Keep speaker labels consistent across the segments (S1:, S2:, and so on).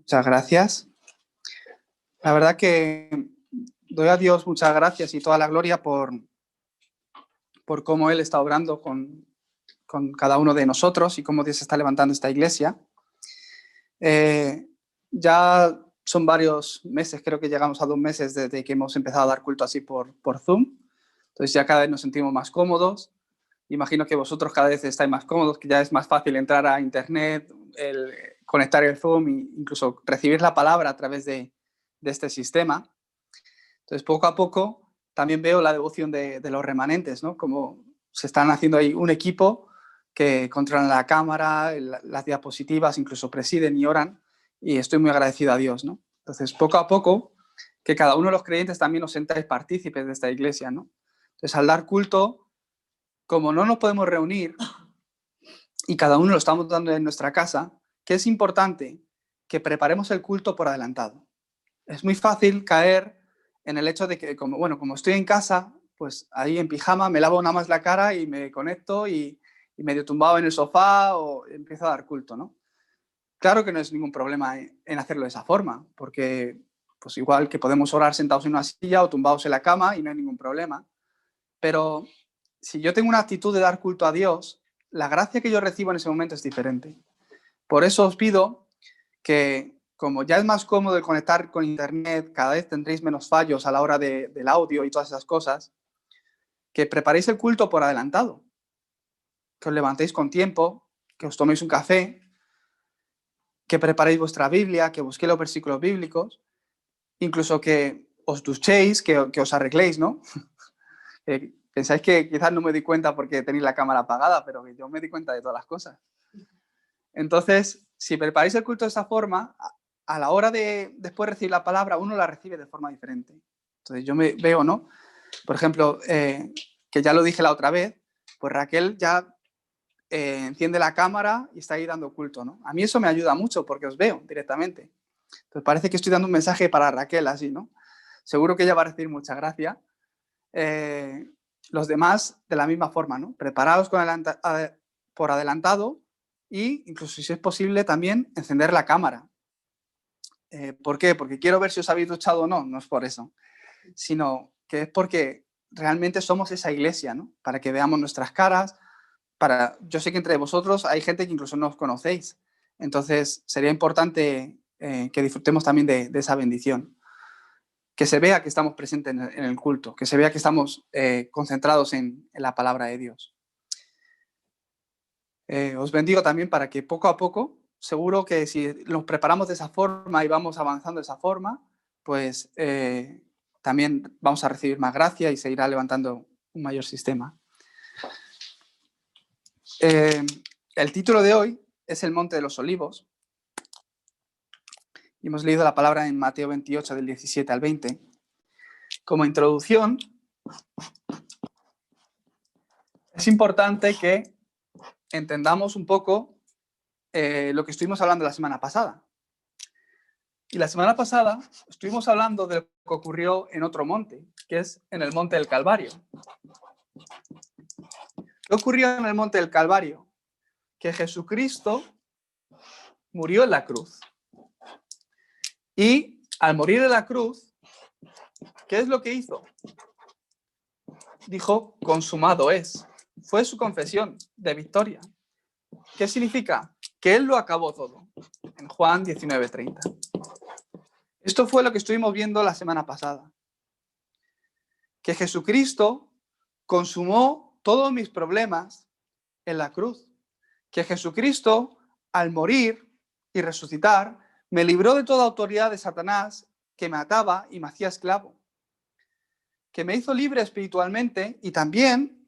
S1: Muchas gracias. La verdad que doy a Dios muchas gracias y toda la gloria por cómo Él está obrando con cada uno de nosotros y cómo Dios está levantando esta iglesia. Ya son varios meses, creo que llegamos a 2 meses desde que hemos empezado a dar culto así por Zoom. Entonces ya cada vez nos sentimos más cómodos. Imagino que vosotros cada vez estáis más cómodos, que ya es más fácil entrar a internet, conectar el Zoom e incluso recibir la palabra a través de este sistema. Entonces, poco a poco, también veo la devoción de los remanentes, ¿no? Como se están haciendo ahí un equipo que controlan la cámara, las diapositivas, incluso presiden y oran, y estoy muy agradecido a Dios, ¿no? Entonces, poco a poco, que cada uno de los creyentes también os sentáis partícipes de esta iglesia, ¿no? Entonces, al dar culto, como no nos podemos reunir y cada uno lo estamos dando en nuestra casa, que es importante que preparemos el culto por adelantado. Es muy fácil caer en el hecho de que, como estoy en casa, pues ahí en pijama me lavo nada más la cara y me conecto y medio tumbado en el sofá o empiezo a dar culto, ¿no? Claro que no es ningún problema en hacerlo de esa forma, porque pues igual que podemos orar sentados en una silla o tumbados en la cama y no hay ningún problema. Pero si yo tengo una actitud de dar culto a Dios, la gracia que yo recibo en ese momento es diferente. Por eso os pido que, como ya es más cómodo el conectar con internet, cada vez tendréis menos fallos a la hora del audio y todas esas cosas, que preparéis el culto por adelantado, que os levantéis con tiempo, que os toméis un café, que preparéis vuestra Biblia, que busquéis los versículos bíblicos, incluso que os duchéis, que os arregléis, ¿no? Pensáis que quizás no me di cuenta porque tenéis la cámara apagada, pero que yo me di cuenta de todas las cosas. Entonces, si preparáis el culto de esa forma, a la hora de después recibir la palabra, uno la recibe de forma diferente. Entonces yo me veo, ¿no? Por ejemplo, que ya lo dije la otra vez, pues Raquel ya enciende la cámara y está ahí dando culto, ¿no? A mí eso me ayuda mucho porque os veo directamente. Entonces parece que estoy dando un mensaje para Raquel así, ¿no? Seguro que ella va a recibir mucha gracia. Los demás de la misma forma, ¿no? Preparaos por adelantado e incluso si es posible también encender la cámara. ¿Por qué? Porque quiero ver si os habéis duchado o no, no es por eso, sino que es porque realmente somos esa iglesia, ¿no? Para que veamos nuestras caras, yo sé que entre vosotros hay gente que incluso no os conocéis, entonces sería importante que disfrutemos también de esa bendición. Que se vea que estamos presentes en el culto, que se vea que estamos concentrados en la palabra de Dios. Os bendigo también para que poco a poco, seguro que si nos preparamos de esa forma y vamos avanzando de esa forma, pues también vamos a recibir más gracia y se irá levantando un mayor sistema. El título de hoy es el Monte de los Olivos. Y hemos leído la palabra en Mateo 28, del 17 al 20. Como introducción, es importante que entendamos un poco lo que estuvimos hablando la semana pasada. Y la semana pasada estuvimos hablando de lo que ocurrió en otro monte, que es en el Monte del Calvario. ¿Qué ocurrió en el Monte del Calvario? Que Jesucristo murió en la cruz. Y al morir en la cruz, ¿qué es lo que hizo? Dijo, consumado es. Fue su confesión de victoria. ¿Qué significa? Que Él lo acabó todo. En Juan 19:30. Esto fue lo que estuvimos viendo la semana pasada. Que Jesucristo consumó todos mis problemas en la cruz. Que Jesucristo, al morir y resucitar, me libró de toda autoridad de Satanás que me ataba y me hacía esclavo. Que me hizo libre espiritualmente y también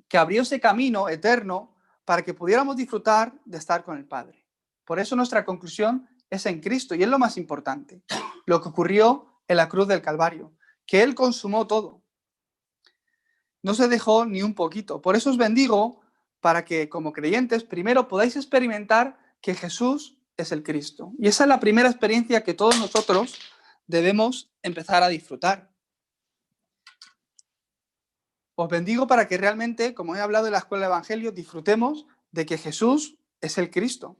S1: que abrió ese camino eterno para que pudiéramos disfrutar de estar con el Padre. Por eso nuestra conclusión es en Cristo y es lo más importante. Lo que ocurrió en la cruz del Calvario, que Él consumó todo. No se dejó ni un poquito. Por eso os bendigo para que como creyentes primero podáis experimentar que Jesús es el Cristo. Y esa es la primera experiencia que todos nosotros debemos empezar a disfrutar. Os bendigo para que realmente, como he hablado en la Escuela del Evangelio, disfrutemos de que Jesús es el Cristo.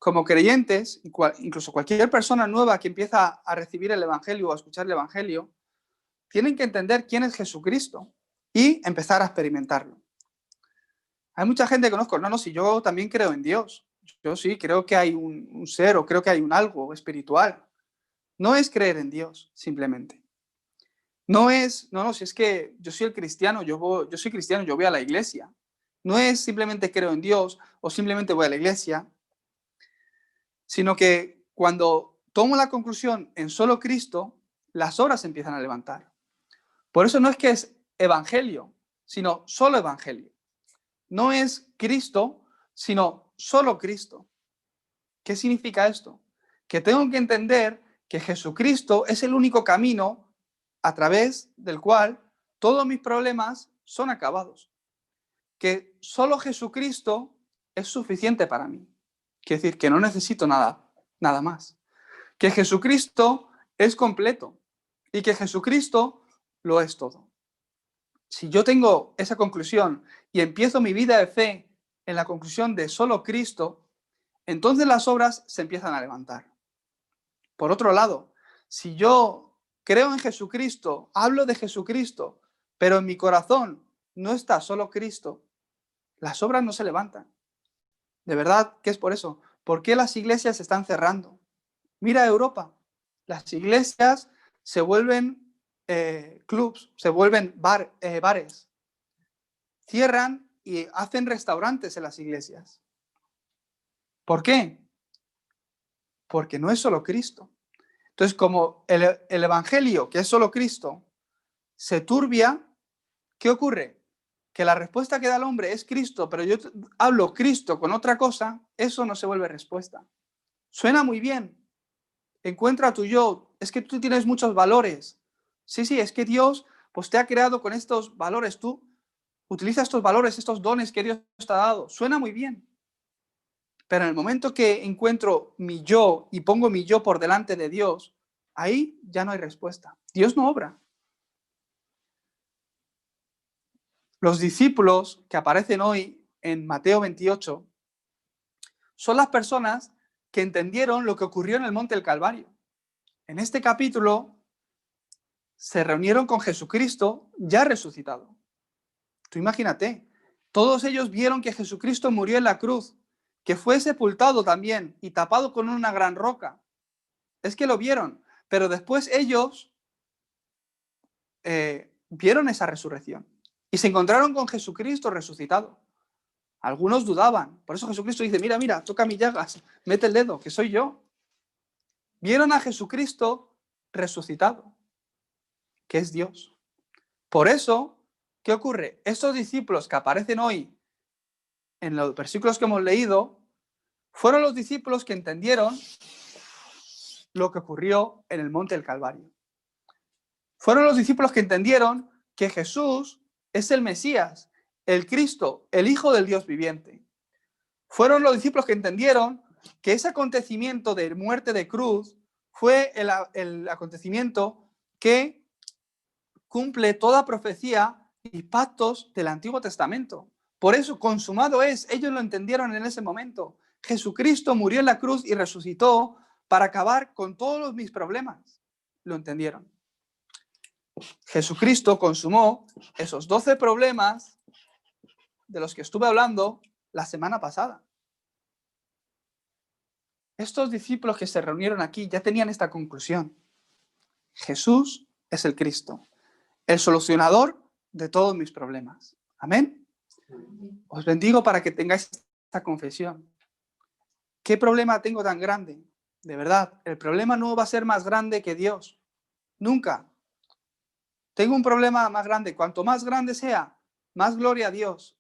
S1: como creyentes, incluso cualquier persona nueva que empieza a recibir el Evangelio o a escuchar el Evangelio, tienen que entender quién es Jesucristo y empezar a experimentarlo. Hay mucha gente que conozco, no, si yo también creo en Dios. Yo sí, creo que hay un ser o creo que hay un algo espiritual. No es creer en Dios, simplemente. No, si es que yo soy el cristiano, yo soy cristiano, yo voy a la iglesia. No es simplemente creo en Dios o simplemente voy a la iglesia, sino que cuando tomo la conclusión en solo Cristo, las obras se empiezan a levantar. Por eso no es que es evangelio, sino solo evangelio. No es Cristo, sino solo Cristo. ¿Qué significa esto? Que tengo que entender que Jesucristo es el único camino a través del cual todos mis problemas son acabados. Que solo Jesucristo es suficiente para mí. Quiere decir que no necesito nada más. Que Jesucristo es completo y que Jesucristo lo es todo. Si yo tengo esa conclusión y empiezo mi vida de fe en la conclusión de solo Cristo, entonces las obras se empiezan a levantar. Por otro lado, si yo creo en Jesucristo, hablo de Jesucristo, pero en mi corazón no está solo Cristo, las obras no se levantan. De verdad que es por eso. ¿Por qué las iglesias se están cerrando? Mira Europa. Las iglesias se vuelven clubs, se vuelven bares. Cierran y hacen restaurantes en las iglesias. ¿Por qué? Porque no es solo Cristo. Entonces, como el evangelio, que es solo Cristo, se turbia, ¿qué ocurre? Que la respuesta que da el hombre es Cristo, pero yo hablo Cristo con otra cosa, eso no se vuelve respuesta. Suena muy bien. Encuentra tu yo. Es que tú tienes muchos valores. Sí, es que Dios pues te ha creado con estos valores. Tú utiliza estos valores, estos dones que Dios te ha dado. Suena muy bien. Pero en el momento que encuentro mi yo y pongo mi yo por delante de Dios, ahí ya no hay respuesta. Dios no obra. Los discípulos que aparecen hoy en Mateo 28 son las personas que entendieron lo que ocurrió en el monte del Calvario. En este capítulo se reunieron con Jesucristo ya resucitado. Tú imagínate, todos ellos vieron que Jesucristo murió en la cruz, que fue sepultado también y tapado con una gran roca. Es que lo vieron, pero después ellos vieron esa resurrección y se encontraron con Jesucristo resucitado. Algunos dudaban, por eso Jesucristo dice, mira, toca mis llagas, mete el dedo, que soy yo. Vieron a Jesucristo resucitado, que es Dios. Por eso, ¿qué ocurre? Estos discípulos que aparecen hoy en los versículos que hemos leído, fueron los discípulos que entendieron lo que ocurrió en el monte del Calvario. Fueron los discípulos que entendieron que Jesús es el Mesías, el Cristo, el Hijo del Dios viviente. Fueron los discípulos que entendieron que ese acontecimiento de muerte de cruz fue el acontecimiento que cumple toda profecía y pactos del Antiguo Testamento. Por eso, consumado es, ellos lo entendieron en ese momento. Jesucristo murió en la cruz y resucitó para acabar con todos mis problemas. Lo entendieron. Jesucristo consumó esos 12 problemas de los que estuve hablando la semana pasada. Estos discípulos que se reunieron aquí ya tenían esta conclusión. Jesús es el Cristo, el solucionador de todos mis problemas. Amén. Os bendigo para que tengáis esta confesión. ¿Qué problema tengo tan grande? De verdad, el problema no va a ser más grande que Dios. Nunca. Tengo un problema más grande. Cuanto más grande sea, más gloria a Dios.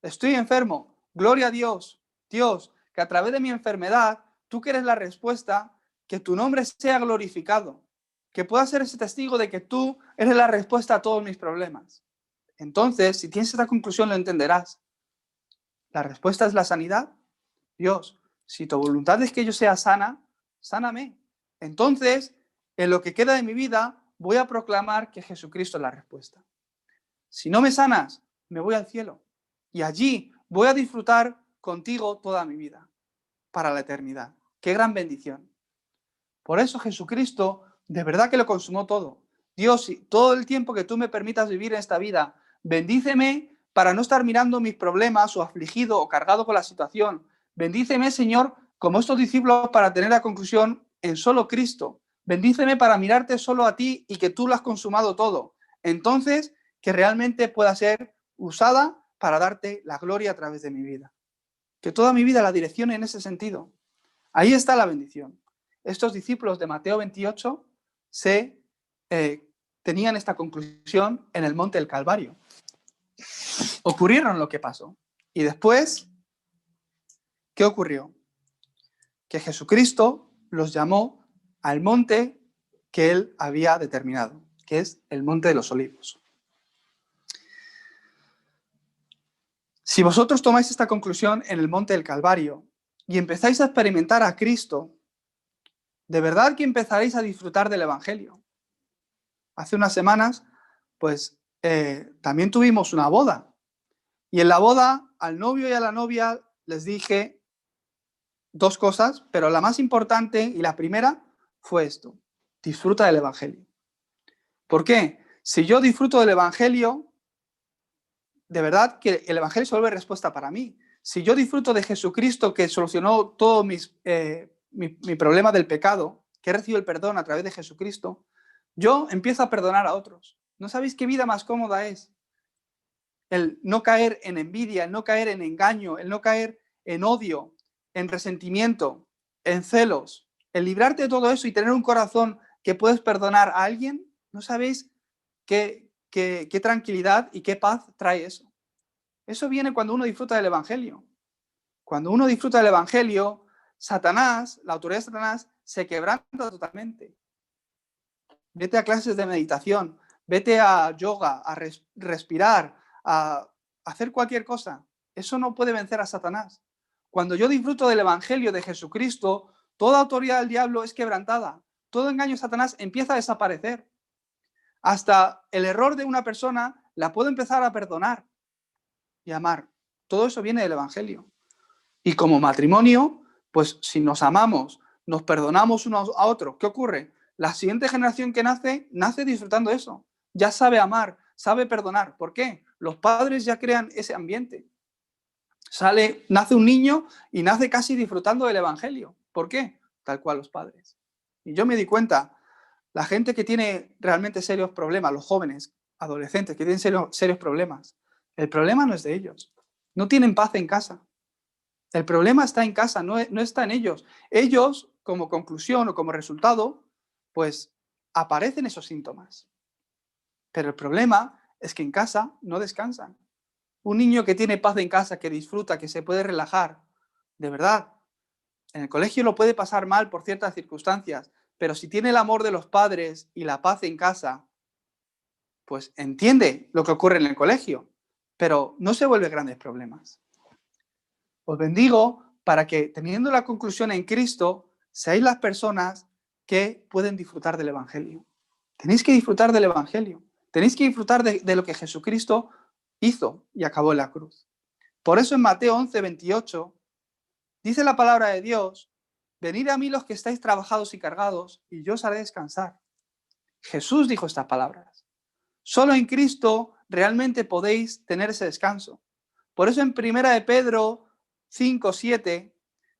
S1: Estoy enfermo. Gloria a Dios. Dios, que a través de mi enfermedad, tú quieres la respuesta, que tu nombre sea glorificado. Que pueda ser ese testigo de que tú eres la respuesta a todos mis problemas. Entonces, si tienes esta conclusión, lo entenderás. La respuesta es la sanidad. Dios, si tu voluntad es que yo sea sana, sáname. Entonces, en lo que queda de mi vida, voy a proclamar que Jesucristo es la respuesta. Si no me sanas, me voy al cielo. Y allí voy a disfrutar contigo toda mi vida. para la eternidad. ¡Qué gran bendición! Por eso Jesucristo de verdad que lo consumó todo. Dios, todo el tiempo que tú me permitas vivir en esta vida, bendíceme para no estar mirando mis problemas o afligido o cargado con la situación. Bendíceme, Señor, como estos discípulos, para tener la conclusión en solo Cristo. Bendíceme para mirarte solo a ti y que tú lo has consumado todo. Entonces, que realmente pueda ser usada para darte la gloria a través de mi vida. Que toda mi vida la direccione en ese sentido. Ahí está la bendición. Estos discípulos de Mateo 28 tenían esta conclusión en el monte del Calvario. Ocurrieron lo que pasó. Y después, ¿qué ocurrió? Que Jesucristo los llamó al monte que él había determinado, que es el monte de los olivos. Si vosotros tomáis esta conclusión en el monte del Calvario y empezáis a experimentar a Cristo, de verdad que empezaréis a disfrutar del Evangelio. Hace unas semanas, pues, también tuvimos una boda. Y en la boda, al novio y a la novia les dije dos cosas, pero la más importante y la primera fue esto: disfruta del Evangelio. ¿Por qué? Si yo disfruto del Evangelio, de verdad que el Evangelio se vuelve respuesta para mí. Si yo disfruto de Jesucristo, que solucionó todo mi problema del pecado, que he recibido el perdón a través de Jesucristo, yo empiezo a perdonar a otros. ¿No sabéis qué vida más cómoda es? El no caer en envidia, el no caer en engaño, el no caer en odio, en resentimiento, en celos, el librarte de todo eso y tener un corazón que puedes perdonar a alguien. ¿No sabéis qué tranquilidad y qué paz trae eso? Eso viene cuando uno disfruta del Evangelio. Cuando uno disfruta del Evangelio, Satanás, la autoridad de Satanás, se quebranta totalmente. Vete a clases de meditación, vete a yoga, a respirar, a hacer cualquier cosa. Eso no puede vencer a Satanás. Cuando yo disfruto del Evangelio de Jesucristo, toda autoridad del diablo es quebrantada. Todo engaño de Satanás empieza a desaparecer. Hasta el error de una persona la puedo empezar a perdonar y amar. Todo eso viene del Evangelio. Y como matrimonio, pues si nos amamos, nos perdonamos unos a otros, ¿qué ocurre? La siguiente generación que nace disfrutando eso. Ya sabe amar, sabe perdonar. ¿Por qué? Los padres ya crean ese ambiente. Nace un niño y nace casi disfrutando del Evangelio. ¿Por qué? Tal cual los padres. Y yo me di cuenta, la gente que tiene realmente serios problemas, los jóvenes, adolescentes que tienen serios problemas, el problema no es de ellos. No tienen paz en casa. El problema está en casa, no está en ellos. Ellos, como conclusión o como resultado, pues aparecen esos síntomas. Pero el problema es que en casa no descansan. Un niño que tiene paz en casa, que disfruta, que se puede relajar, de verdad, en el colegio lo puede pasar mal por ciertas circunstancias, pero si tiene el amor de los padres y la paz en casa, pues entiende lo que ocurre en el colegio, pero no se vuelve grandes problemas. Os bendigo para que, teniendo la conclusión en Cristo, seáis las personas que pueden disfrutar del Evangelio. Tenéis que disfrutar del Evangelio. Tenéis que disfrutar de lo que Jesucristo hizo y acabó en la cruz. Por eso en Mateo 11:28 dice la palabra de Dios: venid a mí los que estáis trabajados y cargados, y yo os haré descansar. Jesús dijo estas palabras. Solo en Cristo realmente podéis tener ese descanso. Por eso en 1 de Pedro 5:7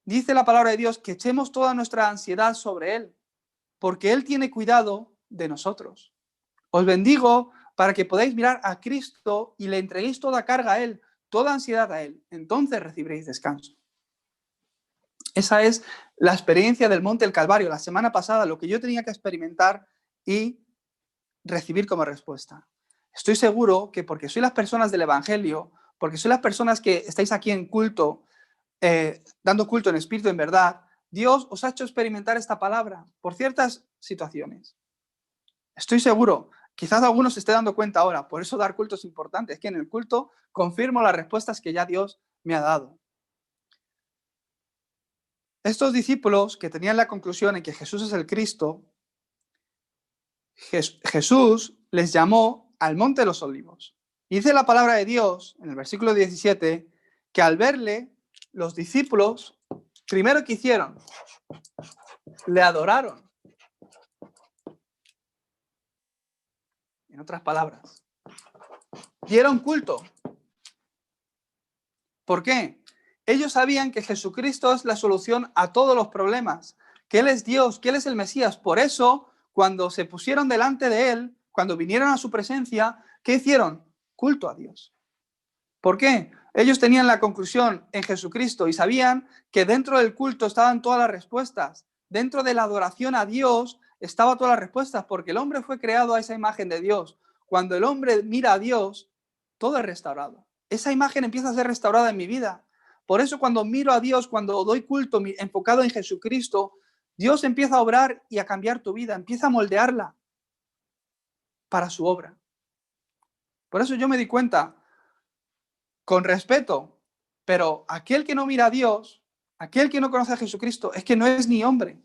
S1: dice la palabra de Dios que echemos toda nuestra ansiedad sobre Él, porque Él tiene cuidado de nosotros. Os bendigo para que podáis mirar a Cristo y le entreguéis toda carga a Él, toda ansiedad a Él. Entonces recibiréis descanso. Esa es la experiencia del Monte del Calvario. La semana pasada, lo que yo tenía que experimentar y recibir como respuesta. Estoy seguro que porque sois las personas del Evangelio, porque sois las personas que estáis aquí en culto, dando culto en espíritu, en verdad, Dios os ha hecho experimentar esta palabra por ciertas situaciones. Estoy seguro, quizás algunos se esté dando cuenta ahora, por eso dar culto es importante, es que en el culto confirmo las respuestas que ya Dios me ha dado. Estos discípulos que tenían la conclusión en que Jesús es el Cristo, Jesús les llamó al Monte de los Olivos. Y dice la palabra de Dios, en el versículo 17, que al verle, los discípulos Primero que hicieron, le adoraron. En otras palabras, dieron culto. ¿Por qué? Ellos sabían que Jesucristo es la solución a todos los problemas, que Él es Dios, que Él es el Mesías. Por eso, cuando se pusieron delante de Él, cuando vinieron a su presencia, ¿qué hicieron? Culto a Dios. ¿Por qué? Ellos tenían la conclusión en Jesucristo y sabían que dentro del culto estaban todas las respuestas. Dentro de la adoración a Dios estaban todas las respuestas, porque el hombre fue creado a esa imagen de Dios. Cuando el hombre mira a Dios, todo es restaurado. Esa imagen empieza a ser restaurada en mi vida. Por eso cuando miro a Dios, cuando doy culto enfocado en Jesucristo, Dios empieza a obrar y a cambiar tu vida, empieza a moldearla para su obra. Por eso yo me di cuenta, con respeto, pero aquel que no mira a Dios, aquel que no conoce a Jesucristo, es que no es ni hombre.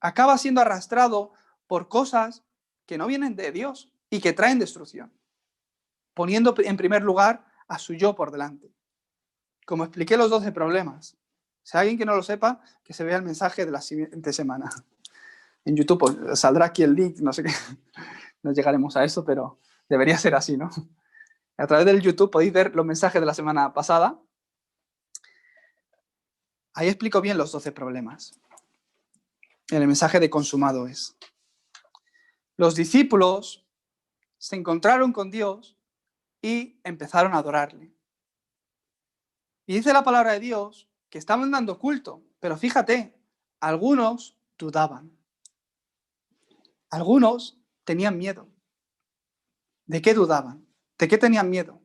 S1: Acaba siendo arrastrado por cosas que no vienen de Dios y que traen destrucción, poniendo en primer lugar a su yo por delante. Como expliqué los 12 problemas. Si hay alguien que no lo sepa, que se vea el mensaje de la siguiente semana. En YouTube pues, saldrá aquí el link, no sé qué. No llegaremos a eso, pero debería ser así, ¿no? A través del YouTube podéis ver los mensajes de la semana pasada. Ahí explico bien los 12 problemas. En el mensaje de consumado es. Los discípulos se encontraron con Dios y empezaron a adorarle. Y dice la palabra de Dios que estaban dando culto, pero fíjate, algunos dudaban. Algunos tenían miedo. ¿De qué dudaban? ¿De qué tenían miedo?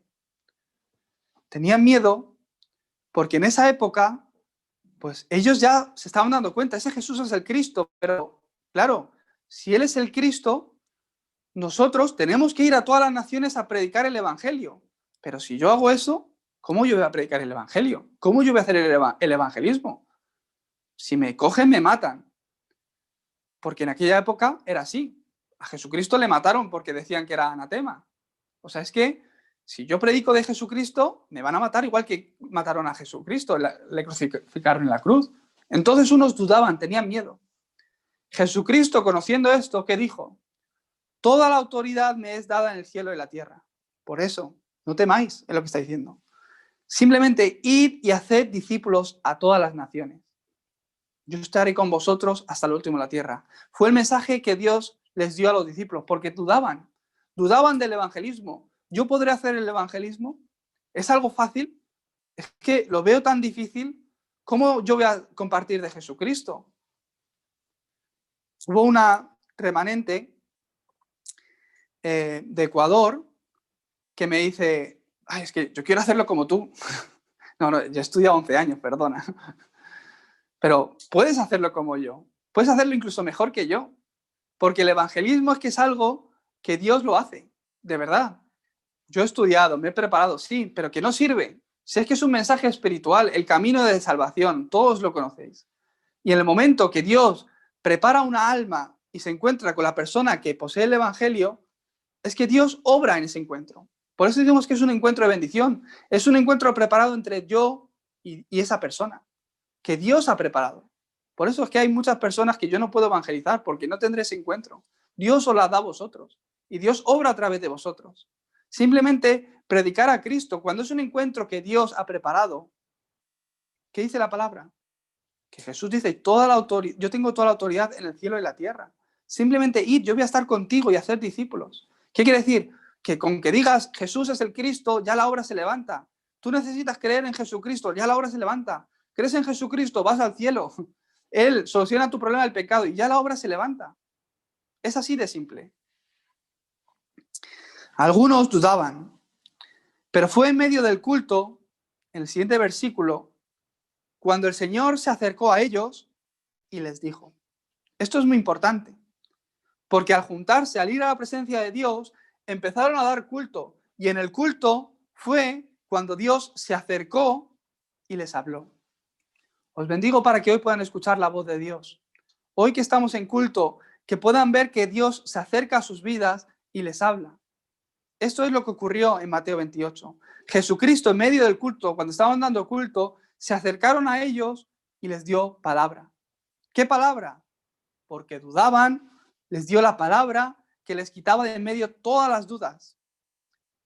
S1: Tenían miedo porque en esa época, pues ellos ya se estaban dando cuenta, ese Jesús es el Cristo, pero claro, si Él es el Cristo, nosotros tenemos que ir a todas las naciones a predicar el Evangelio. Pero si yo hago eso, ¿cómo yo voy a predicar el Evangelio? ¿Cómo yo voy a hacer el evangelismo? Si me cogen, me matan. Porque en aquella época era así. A Jesucristo le mataron porque decían que era anatema. O sea, es que si yo predico de Jesucristo, me van a matar igual que mataron a Jesucristo, le crucificaron en la cruz. Entonces unos dudaban, tenían miedo. Jesucristo, conociendo esto, ¿qué dijo? Toda la autoridad me es dada en el cielo y la tierra. Por eso, no temáis, es lo que está diciendo. Simplemente id y haced discípulos a todas las naciones. Yo estaré con vosotros hasta el último de la tierra. Fue el mensaje que Dios les dio a los discípulos, porque dudaban del evangelismo. ¿Yo podré hacer el evangelismo? ¿Es algo fácil? Es que lo veo tan difícil. ¿Cómo yo voy a compartir de Jesucristo? Hubo una remanente de Ecuador que me dice, ay, es que yo quiero hacerlo como tú. No, yo he estudiado 11 años, perdona. Pero puedes hacerlo como yo. Puedes hacerlo incluso mejor que yo. Porque el evangelismo es que es algo que Dios lo hace, de verdad. Yo he estudiado, me he preparado, sí, pero que no sirve. Si es que es un mensaje espiritual, el camino de salvación, todos lo conocéis. Y en el momento que Dios prepara una alma y se encuentra con la persona que posee el evangelio, es que Dios obra en ese encuentro. Por eso decimos que es un encuentro de bendición. Es un encuentro preparado entre yo y esa persona, que Dios ha preparado. Por eso es que hay muchas personas que yo no puedo evangelizar, porque no tendré ese encuentro. Dios os la da a vosotros. Y Dios obra a través de vosotros. Simplemente predicar a Cristo, cuando es un encuentro que Dios ha preparado, ¿qué dice la palabra? Que Jesús dice, yo tengo toda la autoridad en el cielo y la tierra. Simplemente id, yo voy a estar contigo y hacer discípulos. ¿Qué quiere decir? Que con que digas Jesús es el Cristo, ya la obra se levanta. Tú necesitas creer en Jesucristo, ya la obra se levanta. Crees en Jesucristo, vas al cielo. Él soluciona tu problema del pecado y ya la obra se levanta. Es así de simple. Algunos dudaban, pero fue en medio del culto, en el siguiente versículo, cuando el Señor se acercó a ellos y les dijo. Esto es muy importante, porque al juntarse, al ir a la presencia de Dios, empezaron a dar culto. Y en el culto fue cuando Dios se acercó y les habló. Os bendigo para que hoy puedan escuchar la voz de Dios. Hoy que estamos en culto, que puedan ver que Dios se acerca a sus vidas y les habla. Esto es lo que ocurrió en Mateo 28. Jesucristo, en medio del culto, cuando estaban dando culto, se acercaron a ellos y les dio palabra. ¿Qué palabra? Porque dudaban, les dio la palabra que les quitaba de en medio todas las dudas.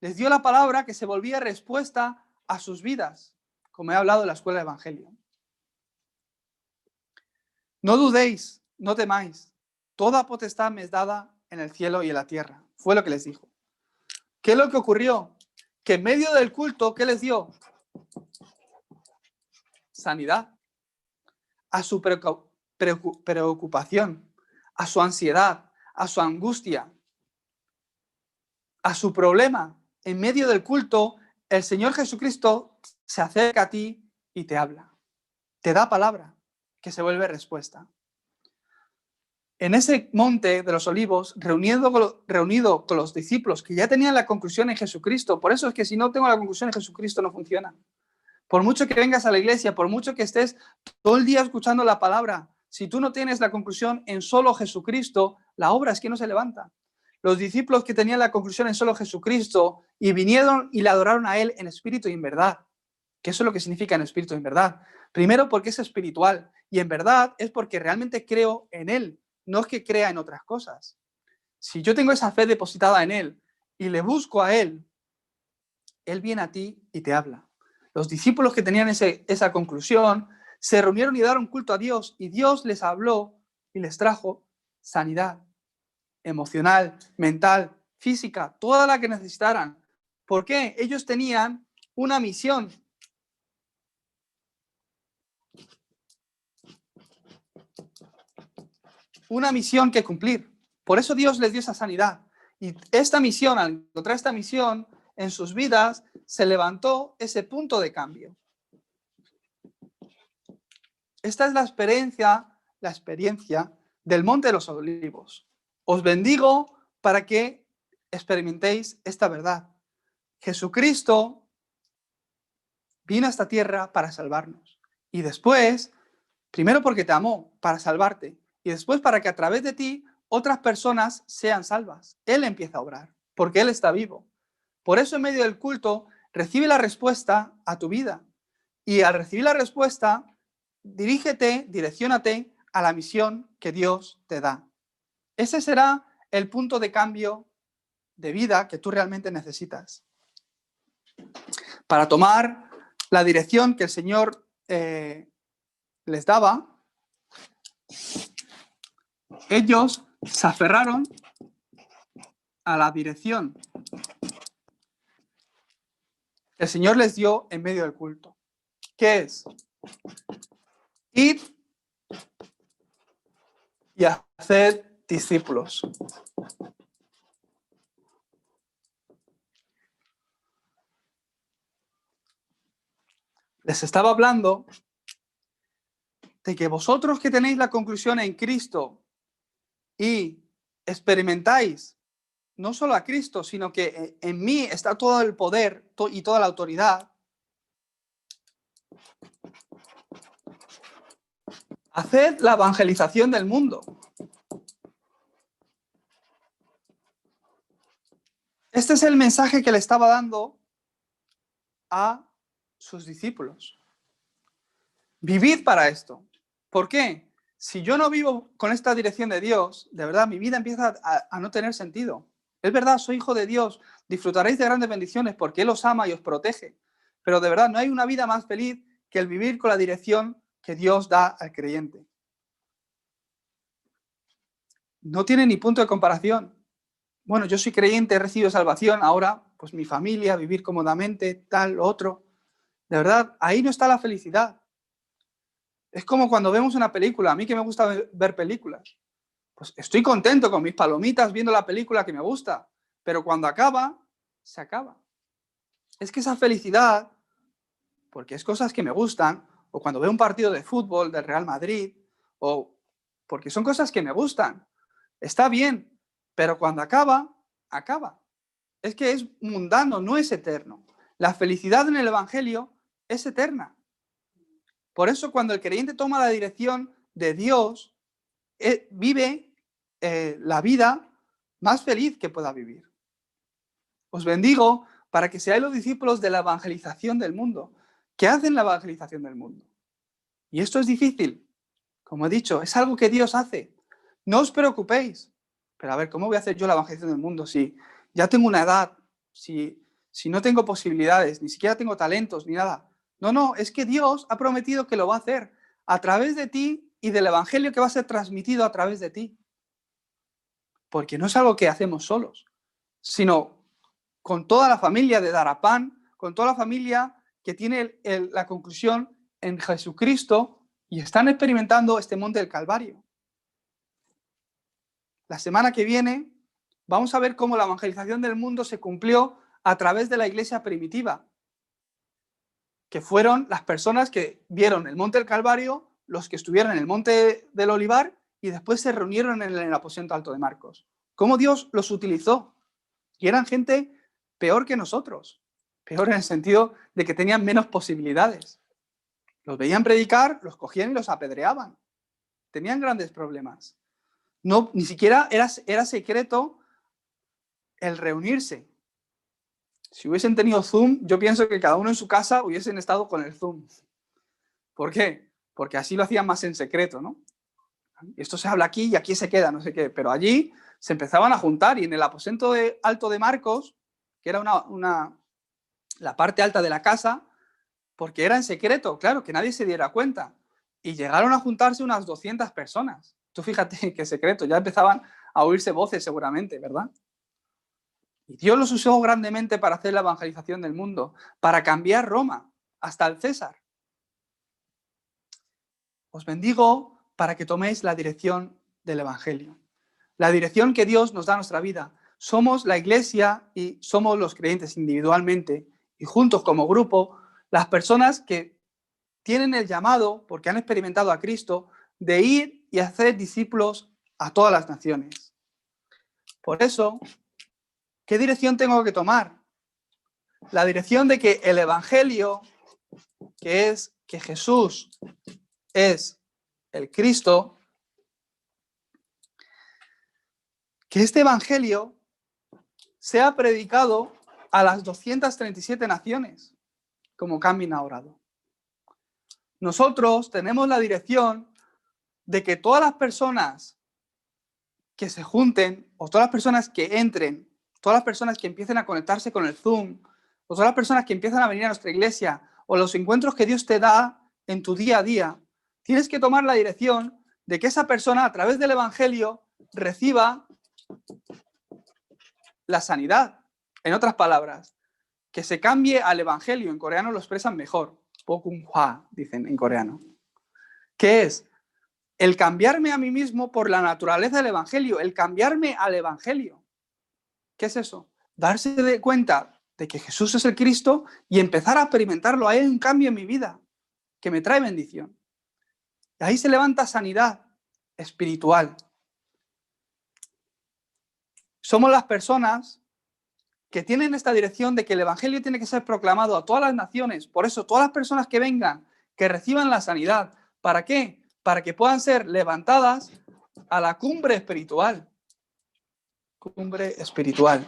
S1: Les dio la palabra que se volvía respuesta a sus vidas, como he hablado en la escuela de Evangelio. No dudéis, no temáis. Toda potestad me es dada en el cielo y en la tierra. Fue lo que les dijo. ¿Qué es lo que ocurrió? Que en medio del culto, ¿qué les dio? Sanidad. A su preocupación, a su ansiedad, a su angustia, a su problema. En medio del culto, el Señor Jesucristo se acerca a ti y te habla. Te da palabra que se vuelve respuesta. En ese monte de los olivos, reunido con los discípulos que ya tenían la conclusión en Jesucristo, por eso es que si no tengo la conclusión en Jesucristo no funciona. Por mucho que vengas a la iglesia, por mucho que estés todo el día escuchando la palabra, si tú no tienes la conclusión en solo Jesucristo, la obra es que no se levanta. Los discípulos que tenían la conclusión en solo Jesucristo y vinieron y le adoraron a Él en espíritu y en verdad, que eso es lo que significa en espíritu y en verdad. Primero porque es espiritual y en verdad es porque realmente creo en Él, no es que crea en otras cosas. Si yo tengo esa fe depositada en Él y le busco a Él, Él viene a ti y te habla. Los discípulos que tenían esa conclusión se reunieron y daron culto a Dios y Dios les habló y les trajo sanidad emocional, mental, física, toda la que necesitaran. ¿Por qué? Ellos tenían una misión. Una misión que cumplir. Por eso Dios les dio esa sanidad. Y esta misión, al encontrar esta misión en sus vidas, se levantó ese punto de cambio. Esta es la experiencia del Monte de los Olivos. Os bendigo para que experimentéis esta verdad. Jesucristo vino a esta tierra para salvarnos. Y después, primero porque te amó, para salvarte. Y después para que a través de ti otras personas sean salvas. Él empieza a obrar, porque Él está vivo. Por eso en medio del culto recibe la respuesta a tu vida. Y al recibir la respuesta, direcciónate a la misión que Dios te da. Ese será el punto de cambio de vida que tú realmente necesitas. Para tomar la dirección que el Señor les daba, ellos se aferraron a la dirección que el Señor les dio en medio del culto. ¿Qué es? Id y haced discípulos. Les estaba hablando de que vosotros que tenéis la conclusión en Cristo y experimentáis no solo a Cristo, sino que en mí está todo el poder y toda la autoridad, haced la evangelización del mundo. Este es el mensaje que le estaba dando a sus discípulos. Vivid para esto. ¿Por qué? Si yo no vivo con esta dirección de Dios, de verdad mi vida empieza a no tener sentido. Es verdad, soy hijo de Dios, disfrutaréis de grandes bendiciones porque Él os ama y os protege. Pero de verdad no hay una vida más feliz que el vivir con la dirección que Dios da al creyente. No tiene ni punto de comparación. Bueno, yo soy creyente, he recibido salvación, ahora pues mi familia, vivir cómodamente, tal, lo otro. De verdad, ahí no está la felicidad. Es como cuando vemos una película, a mí que me gusta ver películas. Pues estoy contento con mis palomitas viendo la película que me gusta, pero cuando acaba, se acaba. Es que esa felicidad, porque es cosas que me gustan, o cuando veo un partido de fútbol del Real Madrid, o porque son cosas que me gustan, está bien, pero cuando acaba, acaba. Es que es mundano, no es eterno. La felicidad en el Evangelio es eterna. Por eso cuando el creyente toma la dirección de Dios, vive la vida más feliz que pueda vivir. Os bendigo para que seáis los discípulos de la evangelización del mundo. ¿Qué hacen la evangelización del mundo? Y esto es difícil. Como he dicho, es algo que Dios hace. No os preocupéis. Pero a ver, ¿cómo voy a hacer yo la evangelización del mundo si ya tengo una edad, si no tengo posibilidades, ni siquiera tengo talentos, ni nada? No, es que Dios ha prometido que lo va a hacer a través de ti y del evangelio que va a ser transmitido a través de ti. Porque no es algo que hacemos solos, sino con toda la familia de Darapán, con toda la familia que tiene la conclusión en Jesucristo y están experimentando este monte del Calvario. La semana que viene vamos a ver cómo la evangelización del mundo se cumplió a través de la iglesia primitiva, que fueron las personas que vieron el monte del Calvario, los que estuvieron en el monte del Olivar y después se reunieron en el aposento alto de Marcos. Cómo Dios los utilizó. Y eran gente peor que nosotros, peor en el sentido de que tenían menos posibilidades. Los veían predicar, los cogían y los apedreaban. Tenían grandes problemas. No, ni siquiera era secreto el reunirse. Si hubiesen tenido Zoom, yo pienso que cada uno en su casa hubiesen estado con el Zoom. ¿Por qué? Porque así lo hacían más en secreto, ¿no? Esto se habla aquí y aquí se queda, no sé qué. Pero allí se empezaban a juntar y en el aposento alto de Marcos, que era la parte alta de la casa, porque era en secreto, claro, que nadie se diera cuenta. Y llegaron a juntarse unas 200 personas. Tú fíjate qué secreto, ya empezaban a oírse voces seguramente, ¿verdad? Y Dios los usó grandemente para hacer la evangelización del mundo, para cambiar Roma, hasta el César. Os bendigo para que toméis la dirección del Evangelio, la dirección que Dios nos da a nuestra vida. Somos la iglesia y somos los creyentes individualmente y juntos como grupo, las personas que tienen el llamado, porque han experimentado a Cristo, de ir y hacer discípulos a todas las naciones. Por eso, ¿qué dirección tengo que tomar? La dirección de que el Evangelio, que es que Jesús es el Cristo, que este Evangelio sea predicado a las 237 naciones, como Camin ha orado. Nosotros tenemos la dirección de que todas las personas que se junten, o todas las personas que entren, todas las personas que empiecen a conectarse con el Zoom, o todas las personas que empiezan a venir a nuestra iglesia, o los encuentros que Dios te da en tu día a día, tienes que tomar la dirección de que esa persona, a través del Evangelio, reciba la sanidad. En otras palabras, que se cambie al Evangelio. En coreano lo expresan mejor. Bokunghwa, dicen en coreano. ¿Qué es? El cambiarme a mí mismo por la naturaleza del Evangelio, el cambiarme al Evangelio. ¿Qué es eso? Darse de cuenta de que Jesús es el Cristo y empezar a experimentarlo. Hay un cambio en mi vida que me trae bendición. De ahí se levanta sanidad espiritual. Somos las personas que tienen esta dirección de que el Evangelio tiene que ser proclamado a todas las naciones. Por eso, todas las personas que vengan, que reciban la sanidad. ¿Para qué? Para que puedan ser levantadas a la cumbre espiritual. Cumbre espiritual.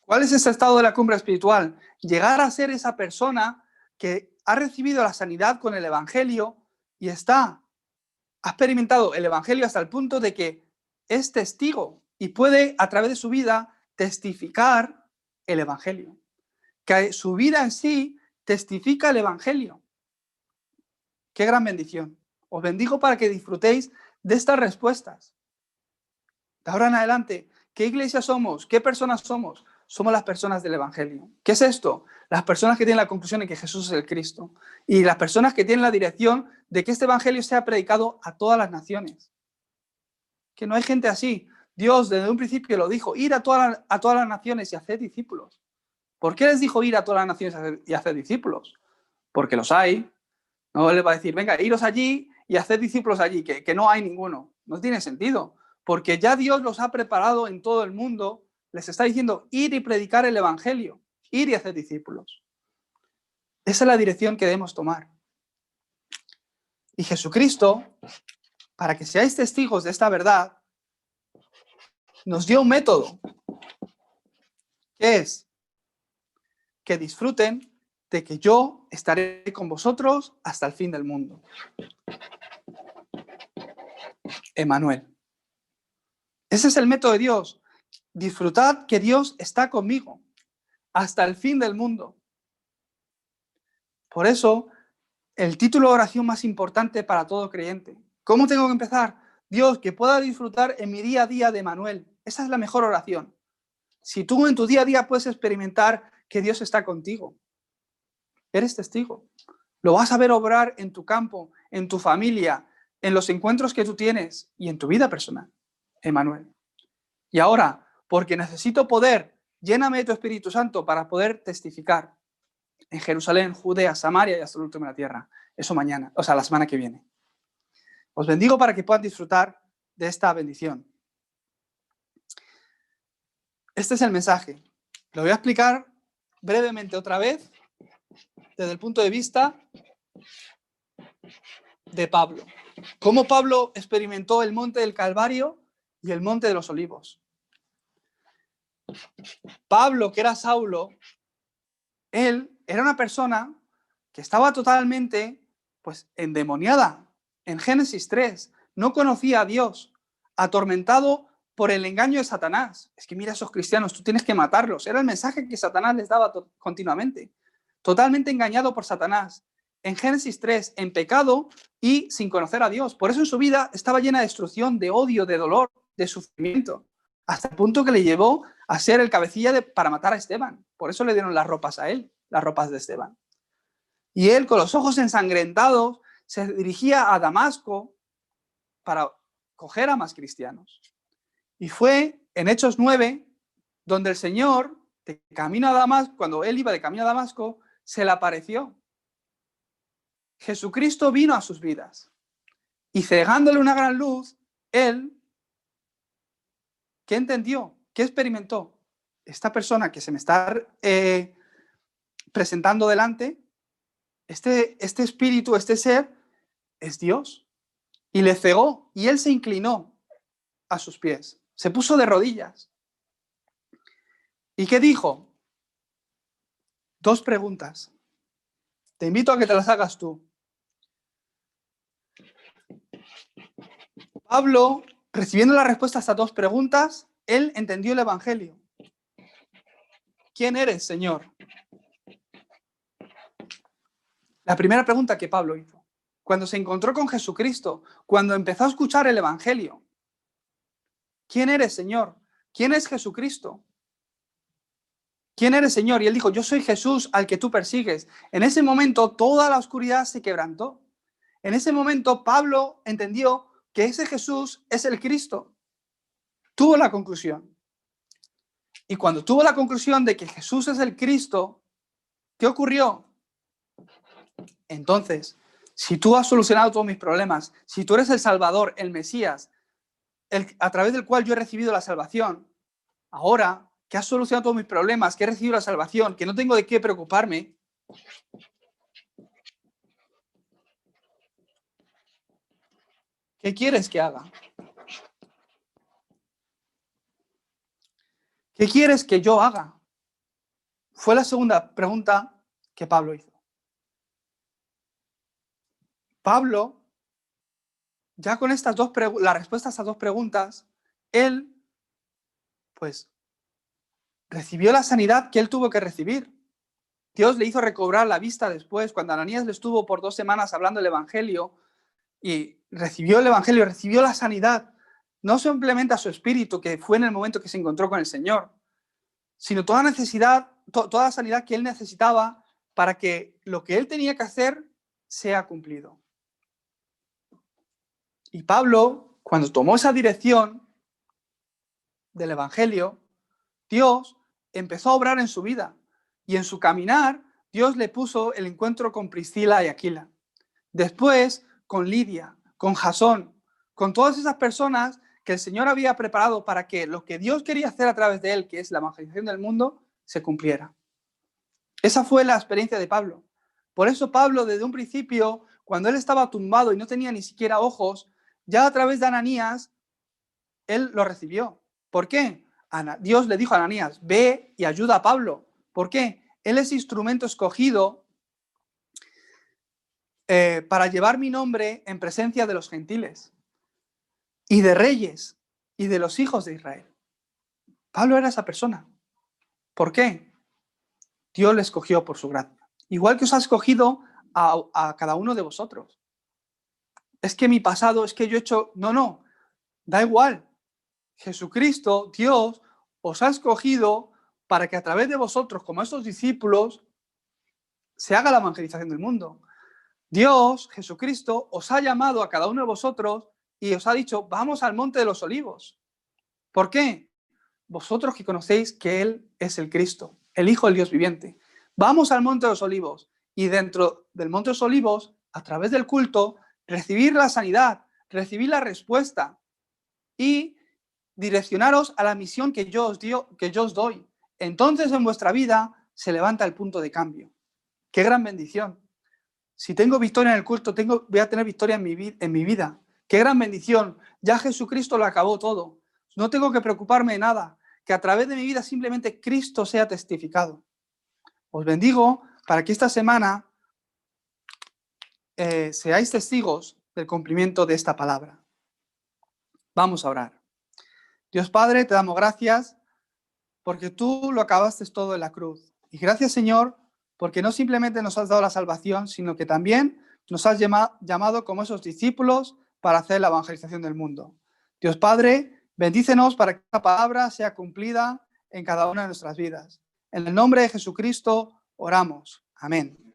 S1: ¿Cuál es ese estado de la cumbre espiritual? Llegar a ser esa persona que ha recibido la sanidad con el Evangelio y ha experimentado el Evangelio hasta el punto de que es testigo y puede, a través de su vida, testificar el Evangelio. Que su vida en sí testifica el Evangelio. ¡Qué gran bendición! Os bendigo para que disfrutéis de estas respuestas. De ahora en adelante, ¿qué iglesia somos? ¿Qué personas somos? Somos las personas del Evangelio. ¿Qué es esto? Las personas que tienen la conclusión de que Jesús es el Cristo. Y las personas que tienen la dirección de que este Evangelio sea predicado a todas las naciones. Que no hay gente así. Dios desde un principio lo dijo, ir a todas las naciones y hacer discípulos. ¿Por qué les dijo ir a todas las naciones y hacer discípulos? Porque los hay. No les va a decir, venga, iros allí y hacer discípulos allí, que no hay ninguno. No tiene sentido. Porque ya Dios los ha preparado en todo el mundo. Les está diciendo ir y predicar el Evangelio, ir y hacer discípulos. Esa es la dirección que debemos tomar. Y Jesucristo, para que seáis testigos de esta verdad, nos dio un método. ¿Qué es? Que disfruten de que yo estaré con vosotros hasta el fin del mundo. Emmanuel. Ese es el método de Dios. Disfrutad que Dios está conmigo hasta el fin del mundo. Por eso, el título de oración más importante para todo creyente. ¿Cómo tengo que empezar? Dios, que pueda disfrutar en mi día a día de Emmanuel. Esa es la mejor oración. Si tú en tu día a día puedes experimentar que Dios está contigo, eres testigo. Lo vas a ver obrar en tu campo, en tu familia, en los encuentros que tú tienes y en tu vida personal, Emmanuel. Y ahora, porque necesito poder, lléname de tu Espíritu Santo para poder testificar en Jerusalén, Judea, Samaria y hasta el último de la tierra. Eso mañana, o sea, la semana que viene. Os bendigo para que puedan disfrutar de esta bendición. Este es el mensaje. Lo voy a explicar brevemente otra vez desde el punto de vista de Pablo. Cómo Pablo experimentó el monte del Calvario y el monte de los Olivos. Pablo, que era Saulo, él era una persona que estaba totalmente endemoniada. En Génesis 3, no conocía a Dios, atormentado por el engaño de Satanás. Es que mira a esos cristianos, tú tienes que matarlos. Era el mensaje que Satanás les daba continuamente. Totalmente engañado por Satanás. En Génesis 3, en pecado y sin conocer a Dios. Por eso en su vida estaba llena de destrucción, de odio, de dolor, de sufrimiento. Hasta el punto que le llevó a ser el cabecilla para matar a Esteban. Por eso le dieron las ropas a él, las ropas de Esteban. Y él, con los ojos ensangrentados, se dirigía a Damasco para coger a más cristianos. Y fue en Hechos 9, donde el Señor, de camino a Damasco, cuando él iba de camino a Damasco, se le apareció. Jesucristo vino a sus vidas. Y cegándole una gran luz, él, ¿qué entendió? ¿Qué experimentó? Esta persona que se me está presentando delante, este espíritu, este ser, es Dios. Y le cegó, y él se inclinó a sus pies. Se puso de rodillas. ¿Y qué dijo? 2 preguntas. Te invito a que te las hagas tú. Pablo, recibiendo la respuesta a estas 2 preguntas, él entendió el Evangelio. ¿Quién eres, Señor? La primera pregunta que Pablo hizo. Cuando se encontró con Jesucristo, cuando empezó a escuchar el Evangelio. ¿Quién eres, Señor? ¿Quién es Jesucristo? ¿Quién eres, Señor? Y él dijo, yo soy Jesús al que tú persigues. En ese momento toda la oscuridad se quebrantó. En ese momento Pablo entendió que ese Jesús es el Cristo. Tuvo la conclusión. Y cuando tuvo la conclusión de que Jesús es el Cristo, ¿qué ocurrió? Entonces, si tú has solucionado todos mis problemas, si tú eres el Salvador, el Mesías, a través del cual yo he recibido la salvación, ahora que has solucionado todos mis problemas, que he recibido la salvación, que no tengo de qué preocuparme, ¿qué quieres que haga? ¿Qué quieres que yo haga? Fue la segunda pregunta que Pablo hizo. Pablo, ya con la respuesta a estas 2 preguntas, él, recibió la sanidad que él tuvo que recibir. Dios le hizo recobrar la vista después, cuando Ananías le estuvo por 2 semanas hablando el Evangelio, y recibió el Evangelio, recibió la sanidad, no simplemente a su espíritu, que fue en el momento que se encontró con el Señor, sino toda la sanidad que él necesitaba para que lo que él tenía que hacer sea cumplido. Y Pablo, cuando tomó esa dirección del Evangelio, Dios empezó a obrar en su vida. Y en su caminar, Dios le puso el encuentro con Priscila y Aquila. Después, con Lidia, con Jasón, con todas esas personas que el Señor había preparado para que lo que Dios quería hacer a través de él, que es la evangelización del mundo, se cumpliera. Esa fue la experiencia de Pablo. Por eso Pablo, desde un principio, cuando él estaba tumbado y no tenía ni siquiera ojos, ya a través de Ananías, él lo recibió. ¿Por qué? Dios le dijo a Ananías, ve y ayuda a Pablo. ¿Por qué? Él es instrumento escogido para llevar mi nombre en presencia de los gentiles y de reyes y de los hijos de Israel. Pablo era esa persona. ¿Por qué? Dios le escogió por su gracia. Igual que os ha escogido a cada uno de vosotros. Es que mi pasado, es que yo he hecho... No, da igual. Jesucristo, Dios, os ha escogido para que a través de vosotros, como estos discípulos, se haga la evangelización del mundo. Dios, Jesucristo, os ha llamado a cada uno de vosotros y os ha dicho, vamos al monte de los olivos. ¿Por qué? Vosotros que conocéis que Él es el Cristo, el Hijo del Dios viviente. Vamos al monte de los olivos y dentro del monte de los olivos, a través del culto, recibir la sanidad, recibir la respuesta y direccionaros a la misión que yo os doy. Entonces en vuestra vida se levanta el punto de cambio. ¡Qué gran bendición! Si tengo victoria en el culto, voy a tener victoria en mi vida. ¡Qué gran bendición! Ya Jesucristo lo acabó todo. No tengo que preocuparme de nada. Que a través de mi vida simplemente Cristo sea testificado. Os bendigo para que esta semana seáis testigos del cumplimiento de esta palabra. Vamos a orar. Dios Padre, te damos gracias porque tú lo acabaste todo en la cruz. Y gracias, Señor, porque no simplemente nos has dado la salvación, sino que también nos has llamado como esos discípulos para hacer la evangelización del mundo. Dios Padre, bendícenos para que esta palabra sea cumplida en cada una de nuestras vidas. En el nombre de Jesucristo oramos. Amén.